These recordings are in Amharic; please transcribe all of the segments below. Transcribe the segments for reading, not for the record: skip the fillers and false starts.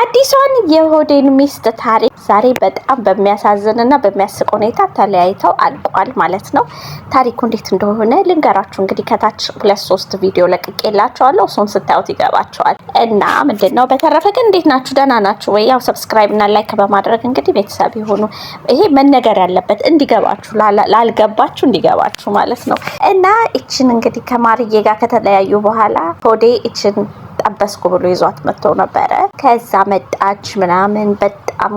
አዲሷን የሆዴን ሚስት ታሪክ ዛሬ በጣም በሚያሳዝንና በሚያስቅ ሁኔታ ተለያይተው አልቋል ማለት ነው። ታሪኩ እንዴት እንደሆነ ልንገራችሁ። እንግዲህ ከታች 2-3 ቪዲዮ ለቅቄላችኋለሁ። እሱን ስታዩት ይገባችኋል። እና ምንድነው በተረፈ ግን እንዴት ናችሁ? ደህና ናችሁ ወይ? ያው ሰብስክራይብ እና ላይክ በማድረግ እንግዲህ ቤተሰብ ይሁኑ። ይሄ መነገር ያለበት እንዲገባችሁ፣ ላልገባችሁ እንዲገባችሁ ማለት ነው። እና እቺን እንግዲህ ከማርዬ ጋር ከተለያዩ በኋላ ሆዴ እቺን ጠበስኩ ብሎ ይዟት መጥቶ ነበረ። ከዛ መጣች ምናምን በጣም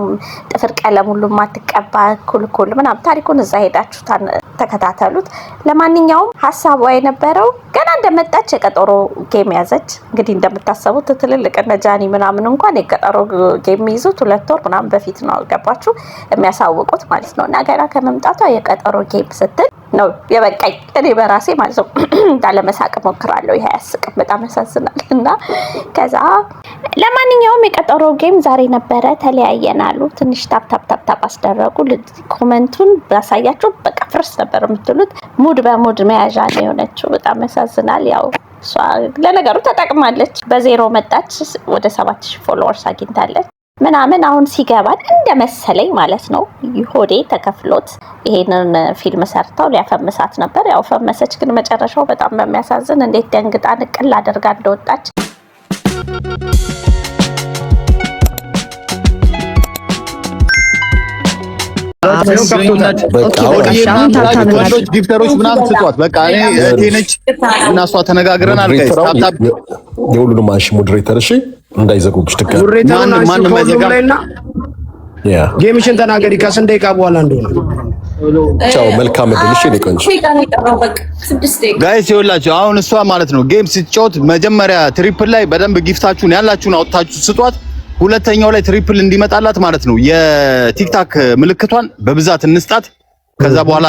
ጥፍር ቀለም ሁሉ ማትቀባ ኩልኩል ምናምን። ታሪኩን እዛ ሄዳችሁ ተከታተሉት። ለማንኛውም ሀሳቧ የነበረው ገና እንደመጣች የቀጠሮ ጌም ያዘች። እንግዲህ እንደምታሰቡት ትልልቅ እነ ጃኒ ምናምን እንኳን የቀጠሮ ጌም የሚይዙት 2 ወር ምናምን በፊት ነው ገባችሁ የሚያሳውቁት ማለት ነው። እና ገና ከመምጣቷ የቀጠሮ ጌም ስትል ነው የበቃኝ እኔ በራሴ ማለት ነው። እንዳለመሳቅ ሞክራለሁ። ይሄ ያስቅም በጣም ያሳዝናል። እና ከዛ ለማንኛውም የቀጠሮ ጌም ዛሬ ነበረ። ተለያየን አሉ። ትንሽ ታፕ አስደረጉ። ኮመንቱን ባሳያችሁ በቃ ፍርስ ነበር የምትሉት። ሙድ በሙድ መያዣ ነው የሆነችው። በጣም ያሳዝናል። ያው እሷ ለነገሩ ተጠቅማለች። በዜሮ መጣች። ወደ 7000 ፎሎወርስ አግኝታለች ምናምን። አሁን ሲገባን እንደመሰለኝ ማለት ነው ሆዴ ተከፍሎት ይሄንን ፊልም ሰርተው ሊያፈምሳት ነበር። ያው ፈመሰች። ግን መጨረሻው በጣም በሚያሳዝን እንዴት ደንግጣ ንቅል አድርጋ እንደወጣች ጊፍተሮች ምናምን ስጧት። በቃ እኔ እቴነች እና እሷ ተነጋግረናል። የሁሉንም አንሺ ሞዴሬተር እሺ፣ እንዳይዘጉብሽ ትከለ ማንም አይዘጋም። ጌምሽን ተናገሪ። ከስንት ደቂቃ በኋላ እንደሆነ ቻው። መልካም እድል። እሺ ለቀንሽ ጋይስ ይኸውላችሁ፣ አሁን እሷ ማለት ነው ጌም ስትጫወት መጀመሪያ ትሪፕል ላይ በደንብ ጊፍታችሁን ያላችሁን አውጥታችሁ ስጧት። ሁለተኛው ላይ ትሪፕል እንዲመጣላት ማለት ነው የቲክታክ ምልክቷን በብዛት እንስጣት። ከዛ በኋላ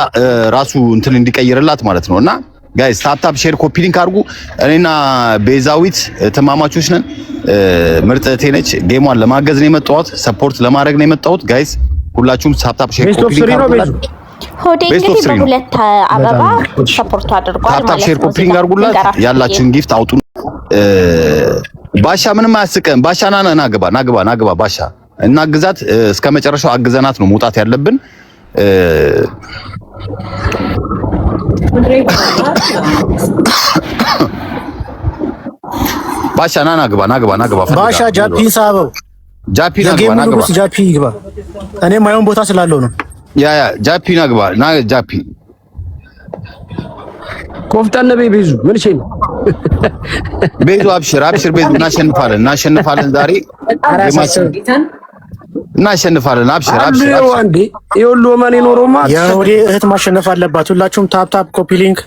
ራሱ እንትን እንዲቀይርላት ማለት ነው። እና ጋይስ ታፕ ሼር ኮፒ ሊንክ አድርጉ። እኔና ቤዛዊት ተማማቾች ነን። ምርጥ እህቴ ነች። ጌሟን ለማገዝ ነው የመጣሁት፣ ሰፖርት ለማድረግ ነው የመጣሁት። ጋይስ ሁላችሁም ታፕ ሼር ኮፒ ሊንክ አድርጉ። ሆዴ እንግዲህ በሁለት አበባ ሰፖርት አድርጓል ማለት ነው። ታፕ ሼር ኮፒ ሊንክ አድርጉላት። ያላችሁን ጊፍት አውጡ። ባሻ ምንም አያስቅም። ባሻ ናግባ ባሻ እናግዛት። እስከ መጨረሻው አግዘናት ነው መውጣት ያለብን። ባሻ ናግባ ባሻ ጃፒን ሳበው ጃፒ ይግባ። እኔ ማየውን ቦታ ስላለው ነው። ያ ጃፒ ናግባ ጃፒ ኮፍታን ቤዙ ምን እሺ ነው ቤዙ አብሽር ቤዙ እናሸንፋለን ዛሬ እናሸንፋለን። አብሽር አንዴ ይሁሉ ማን ይኖርማ የሆዴ እህት ማሸነፍ አለባት። ሁላችሁም ታፕ ኮፒ ሊንክ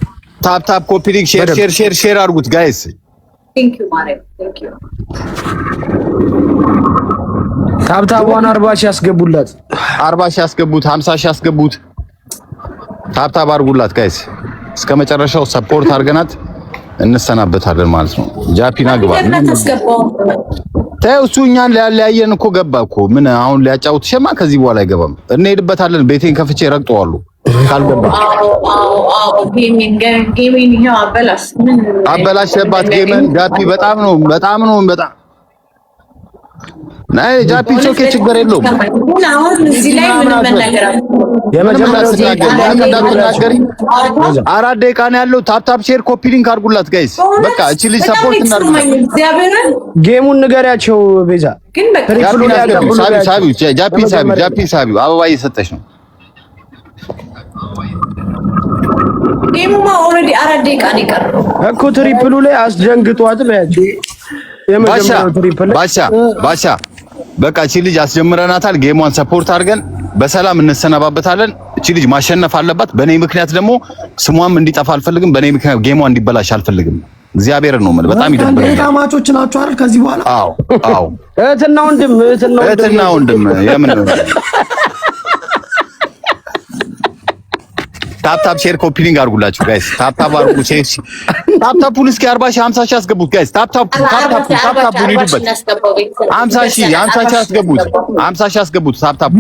ሼር አድርጉት ጋይስ። ቴንክ ዩ ማሬ ቴንክ ዩ። ታፕዋን 40,000 ያስገቡላት፣ 40,000 ያስገቡት፣ 50,000 ያስገቡት። ታፕ አድርጉላት ጋይስ። እስከ መጨረሻው ሰፖርት አድርገናት እንሰናበታለን ማለት ነው። ጃፒና ግባ ተው። እሱ እኛን ሊያለያየን እኮ ገባ እኮ። ምን አሁን ሊያጫውት ሸማ። ከዚህ በኋላ አይገባም። እንሄድበታለን። ቤቴን ከፍቼ ረግጠዋለሁ ካልገባ። ጌሚንግ ይሄው አበላሽባት ጌምን። ጃፒ በጣም ናይ ጃፒ ቾኬ ችግር የለውም። አሁን እዚህ ላይ ምን መናገር እንዳትናገሪ። 4 ደቂቃ ነው ያለው። ታፕ ሼር ኮፒ ሊንክ አድርጉላት ጋይስ። በቃ እቺ ልጅ ሰፖርት እናድርግ። ጌሙን ንገሪያቸው ቤዛ። ግን በቃ ጃፒ ሳቢው አበባ እየሰጠች ነው። ጌሙማ ኦልሬዲ 4 ደቂቃ ነው የቀረው እኮ። ትሪፕሉ ላይ አስደንግጧት በያቸው። የመጀመሪያው ትሪፕል ባሻ በቃ እቺ ልጅ አስጀምረናታል። ጌሟን ሰፖርት አድርገን በሰላም እንሰነባበታለን። እቺ ልጅ ማሸነፍ አለባት። በኔ ምክንያት ደግሞ ስሟም እንዲጠፋ አልፈልግም። በኔ ምክንያት ጌሟ እንዲበላሽ አልፈልግም። እግዚአብሔር ነው ማለት በጣም ይደብራል። ታማቾች ናቸው አይደል? ከዚህ በኋላ አዎ እህትና ወንድም የምን ታፕ ሼር ኮፒ ሊንክ አድርጉላችሁ ጋይስ። ታፕ አድርጉ ሼር ታፑን እስኪ 40 ሺህ 50 ሺህ አስገቡት ጋይስ። ታፕ ይሉበት 50 ሺህ አስገቡት 50 ሺህ አስገቡት። ታፕ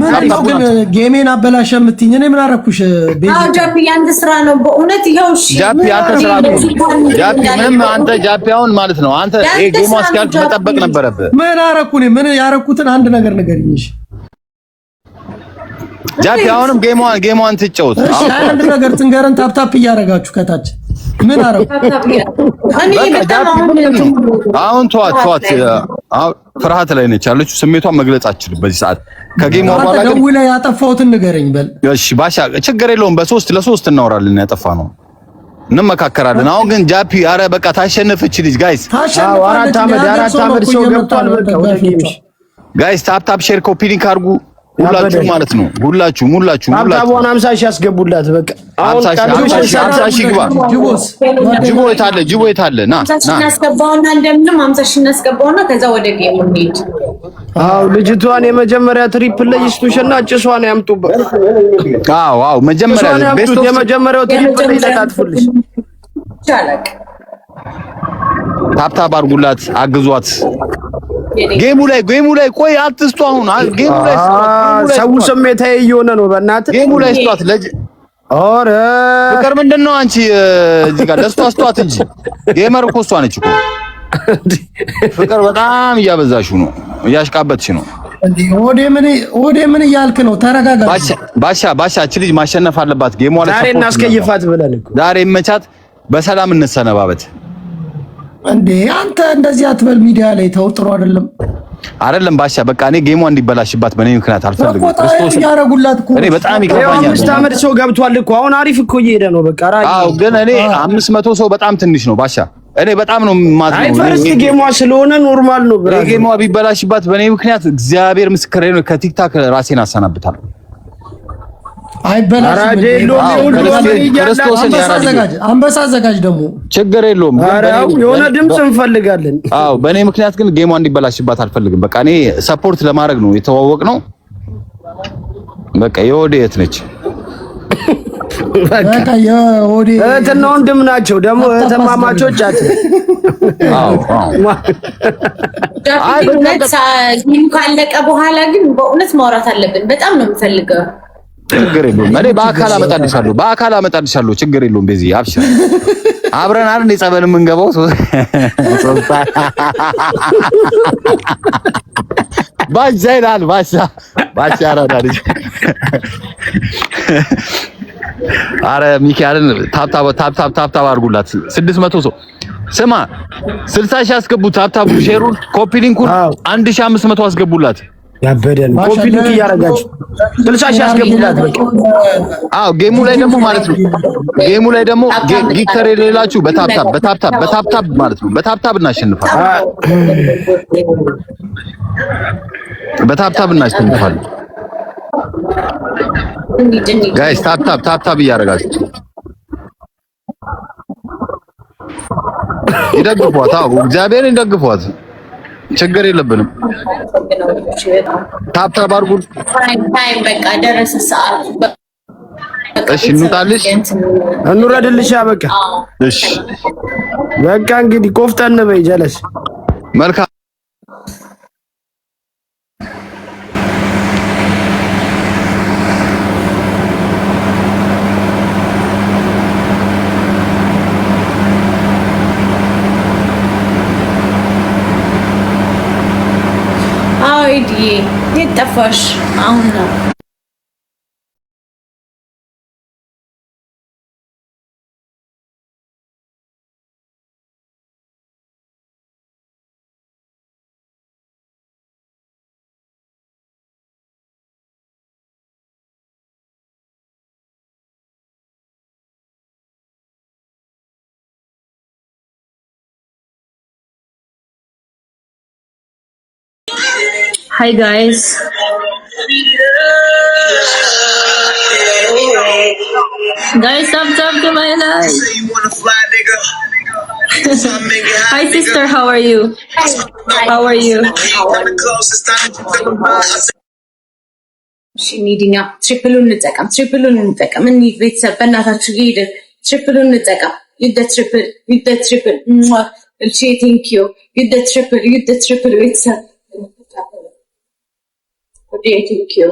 ግን ጌሜን አበላሸ የምትይኝ እኔ ምን አደረኩሽ? ጃፒ ያንተ ስራ ነው በእውነት ይኸው። እሺ ጃፒ አንተ ስራ ነው ጃፒ። ምንም አንተ ጃፒ አሁን ማለት ነው አንተ ጌሙ እስኪያልቅ መጠበቅ ነበረብህ። ምን አደረኩ እኔ? ምን ያደረኩትን አንድ ነገር ንገሪኝ። እሺ ጃፒ አሁንም ጌሟን ትጫወት። እሺ አንድ ነገር ትንገረን። ታፕ እያደረጋችሁ ከታች ምን አረኩ? አሁን ተዋት። አሁን ፍርሃት ላይ ነች ያለችው። ስሜቷን መግለጽ አትችልም በዚህ ሰዓት። ከጌሟ በኋላ ግን ደውለህ ያጠፋሁትን ንገረኝ በል። እሺ ባሻ ችግር የለውም። ለሶስት እናወራለን። ያጠፋ ነው እንመካከራለን። አሁን ግን ጃፒ አረ በቃ ታሸነፈች ልጅ ጋይስ። አራት አመት ሰው ገብቷል። በቃ ወደ ጌም ጋይስ ታፕ ሼር ኮፒ ሊንክ አድርጉ ሁላችሁ ማለት ነው። ሁላችሁም ታፕታቡን 50 ሺህ ያስገቡላት። በቃ አሁን 50 ሺህ ግባ። ጅቦ የታለ? ና 50 ሺህ እናስገባውና እንደምንም 50 ሺህ እናስገባውና ከዛ ወደ ጌሙ እንሂድ። አዎ ልጅቷን የመጀመሪያ ትሪፕል ላይ ይስጡሽና ጭሷን ያምጡበት። አዎ መጀመሪያ የመጀመሪያው ትሪፕል ላይ ለካትፉልሽ። ቻለቅ ታፕታብ አድርጉላት፣ አግዟት። ጌሙ ላይ ቆይ አትስጡ። አሁን ጌሙ ላይ ሰው ስሜታዊ እየሆነ ነው። በእናትህ ጌሙ ላይ ስጧት። ኦረ ፍቅር ምንድነው አንቺ እዚህ ጋር ለስቷ ስጧት እንጂ ጌመር እኮ እሷ ነች እኮ። ፍቅር በጣም እያበዛሽው ነው፣ እያሽቃበትሽ ነው። ወደ ምን እያልክ ነው? ተረጋጋ ባሻ እቺ ልጅ ማሸነፍ አለባት። ጌሙ ላይ ዛሬ እናስከይፋት ብለን እኮ ዛሬ መቻት በሰላም እንሰነባበት። እንዴ አንተ እንደዚህ አትበል። ሚዲያ ላይ ተው፣ ጥሩ አይደለም ባሻ። በቃ እኔ ጌሟ እንዲበላሽባት በእኔ ምክንያት አልፈልግም። ክርስቶስ ያረጉላት እኮ እኔ በጣም ይከፋኛል። 5 አመት ሰው ገብቷል እኮ አሁን አሪፍ እኮ እየሄደ ነው። በቃ አዎ፣ ግን እኔ 500 ሰው በጣም ትንሽ ነው ባሻ። እኔ በጣም ነው ማዝነው። አይ ፈርስት ጌሟ ስለሆነ ኖርማል ነው ብራ። ጌሟ ቢበላሽባት በእኔ ምክንያት እግዚአብሔር ምስክሬ ነው፣ ከቲክታክ ራሴን አሰናብታለሁ። አንበሳ አዘጋጅ ደግሞ ችግር የለውም። የሆነ ድምጽ እንፈልጋለን። አዎ በእኔ ምክንያት ግን ጌሟ እንዲበላሽባት አልፈልግም። በቃ እኔ ሰፖርት ለማድረግ ነው የተዋወቅነው። በቃ የወዴት ነች? በቃ የወዴ እህትና ወንድም ናቸው ደግሞ እህትማማቾች አት አይ ካለቀ በኋላ ግን በእውነት ማውራት አለብን። በጣም ነው የምፈልገው። ችግር የለውም። እኔ በአካል አመጣልሻለሁ። ችግር የለውም። በዚህ አብሽር አብረን አይደል ጸበል የምንገባው። ባሻ ይላል ባሻ አራዳሪ። አረ ሚካኤልን ታፕታብ አድርጉላት። 600 ሰው ስማ፣ 60 ሺህ አስገቡት። ታፕታቡ ሼሩን ኮፒ ሊንኩን 1500 አስገቡላት። ያበደን ኮፒ ሊንክ እያደረጋችሁ 60 ሺህ አስገቡላት። በቃ አዎ ጌሙ ላይ ደግሞ ማለት ነው። ጌሙ ላይ ደግሞ ጊፍተር የሌላችሁ በታፕታብ ማለት ነው። በታፕታብ እናሸንፋለን። በታፕታብ እናሸንፋለን። ጋይስ ታፕታብ እያደረጋችሁ ይደግፏት። አዎ እግዚአብሔር ይደግፏት። ችግር የለብንም። ታፕታብ አድርጉ። ታይም በቃ ደረሰ ሰዓቱ። እሺ እንውጣልሽ፣ እንውረድልሽ። በቃ እሺ በቃ እንግዲህ ቆፍጠን በይ ጀለስ። መልካም አይዲዬ የት ጠፋሽ? አሁን ነው Hi guys. Guys, subscribe to my live. Hi sister, how are you? How are you? እሺ ኒዲኛ ትሪፕሉን እንጠቀም እንሂድ ቤተሰብ በእናታችሁ ሄደ ትሪፕሉን እንጠቀም ዩደ ትሪፕል እልቼ ቴንኪዩ ዩደ ትሪፕል ቤተሰብ ወደ ቴንኪዩ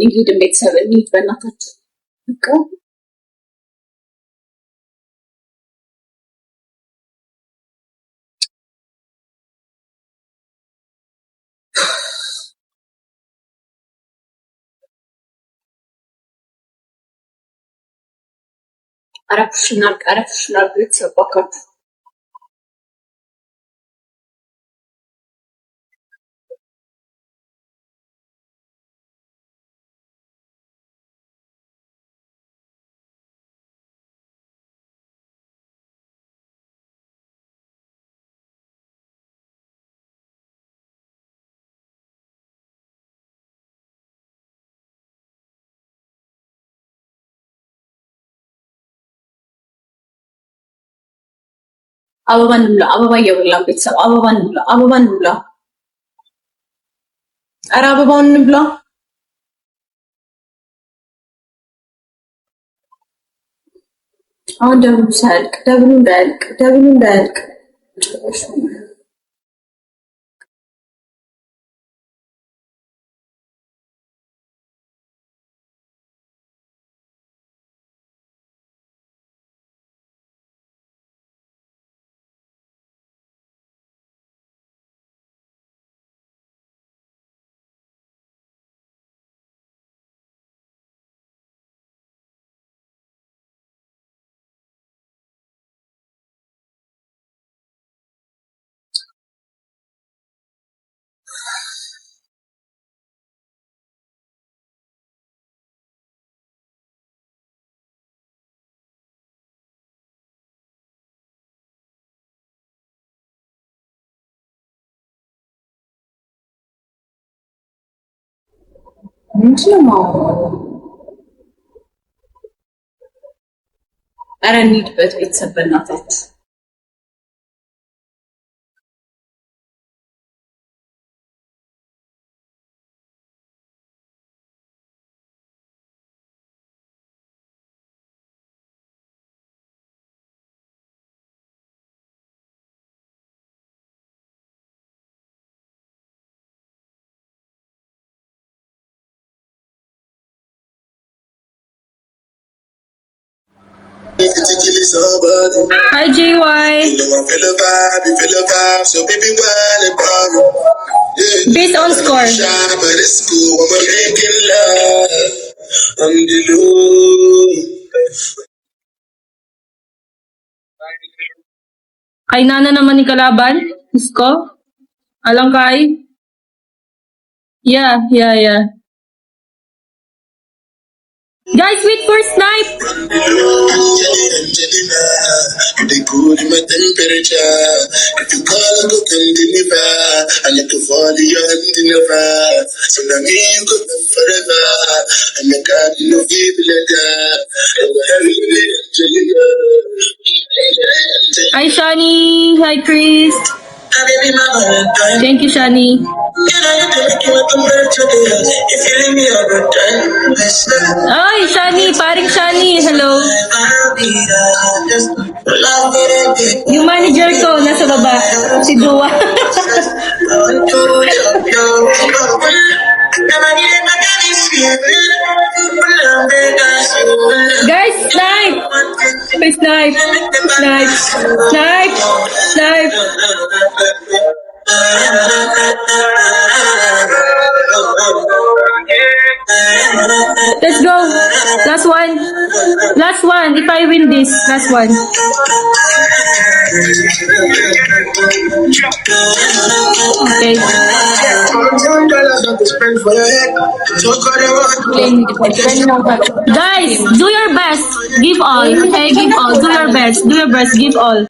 ይሄድን ቤተሰብ እንሂድ በእናታችሁ በቃ አረፍሽናል ቤተሰብ ባካችሁ አበባ እየበላን ቤተሰብ አበባ እንብላ ኧረ አበባውን እንብላ አሁን ደብሉ እንዳያልቅ ኧረ እንሂድበት ቤተሰብ በእናታችሁ Hi, JY. Based on score. Kay Nana naman ni kalaban? Isko? Alang kay? Yeah. Guys, wait for snipe! They cool in my temperature. If you call, I go come deliver. I like to fall in your hand in the fire. So now me, you got them forever. And my God, you know, people like that. Hi, Shani. Hi, Chris. Thank you, Shani. Ay, Shani, paring Shani. Hello. Yung manager ko, nasa baba. Si Dua. Guys, snipe! Snipe! Let's go. Last one. If I win this, last one. Okay. Guys, do your best. Give all. Okay, give all. Do your best. Give all.